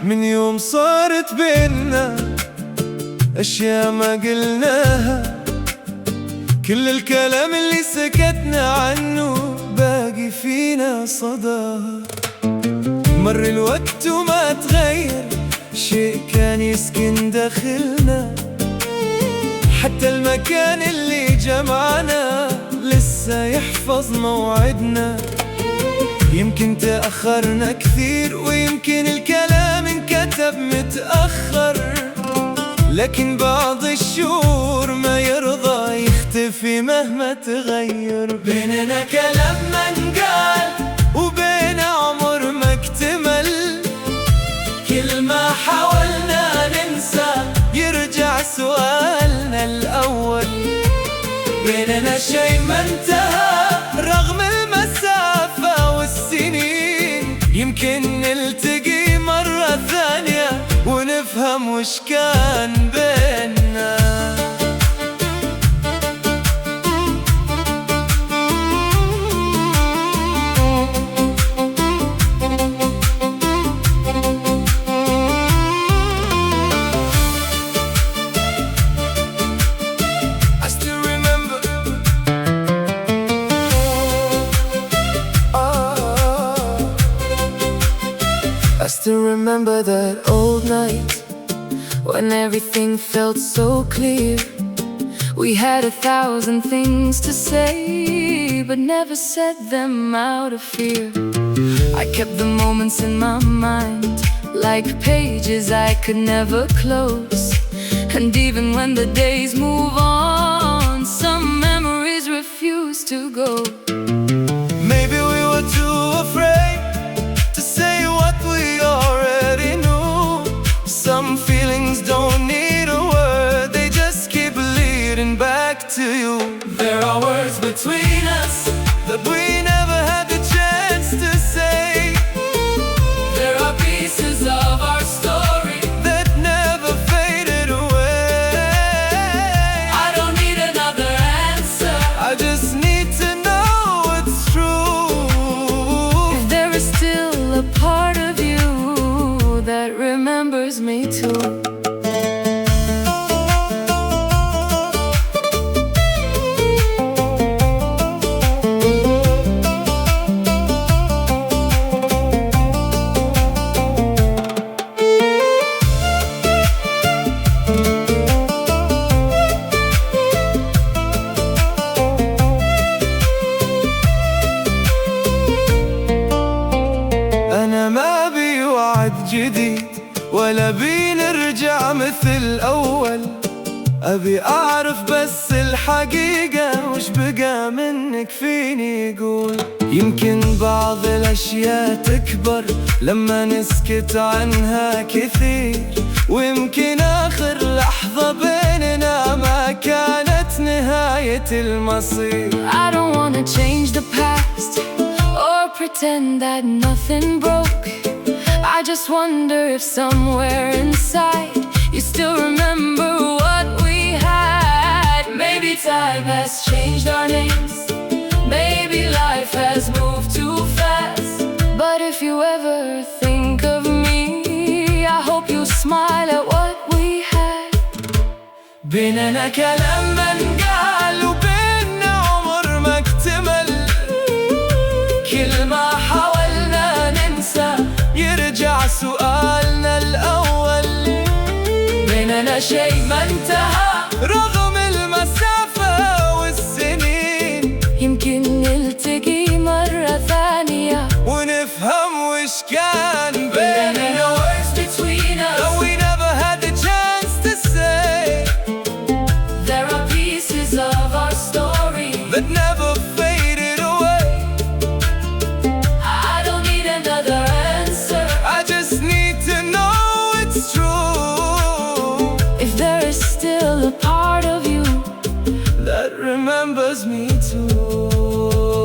من يوم صارت بينا أشياء ما قلناها، كل الكلام اللي سكتنا عنه باقي فينا صداها. مر الوقت وما تغير شيء كان يسكن داخلنا، حتى المكان اللي جمعنا لسه يحفظ موعدنا. يمكن تأخرنا كثير ويمكن الكلام انكتب متأخر، لكن بعض الشعور ما يرضى يختفي مهما تغير. بيننا كلام ما انقال وبين عمر ما اكتمل، كل ما حاولنا ننسى يرجع سؤالنا الأول. بيننا شي ما انتهى رغم المسافة والسنين، يمكن نلتقي مرة ثانية ونفهم وش كان بيننا. I still remember that old night when everything felt so clear. We had 1,000 things to say, but never said them out of fear. I kept the moments in my mind like pages I could never close. And even when the days move on, some memories refuse to go. Maybe we were too afraid to say what we already knew. Some feelings don't need a word, they just keep leading back to you. There are words between us that we never had the chance to say. There are pieces of our story that never faded away. I don't need another answer, I just need to know it's true. if there is still a part of you that remembers me too. أنا ما بي وعد جديد ولا بي نرجع مثل أول، أبي أعرف بس الحقيقة وش بقى منك فيني يقول. يمكن بعض الأشياء تكبر لما نسكت عنها كثير، ويمكن آخر لحظة بيننا ما كانت نهاية المصير. I don't wanna change the past or pretend that nothing broke. I just wonder if somewhere inside you still remember what we had. Maybe time has changed our names, maybe life has moved too fast. But if you ever think of me, I hope you smile at what we had. بيننا كلام ما انقال وبيننا عمر ما اكتمل، كل ما حاولنا ننسى يرجع سؤالنا الأول. بيننا شي ما انتهى رغم المسافة والسنين، يمكن نلتقي me too.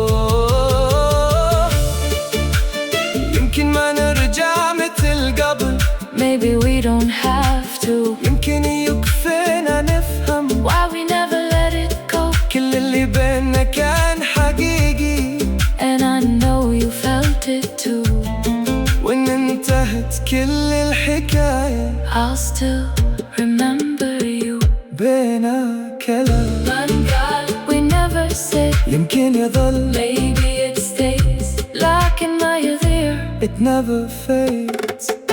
يمكن ما نرجع مثل قبل. Maybe we don't have to. يمكن يكفينا نفهم Why we never let it go. كل اللي بينا كان حقيقي. And I know you felt it too. وإن انتهت كل الحكاية I'll still remember you. بينا كلام ما نقال we never said. يمكن يظل Maybe it stays. لكن ما يضيع. it never fades.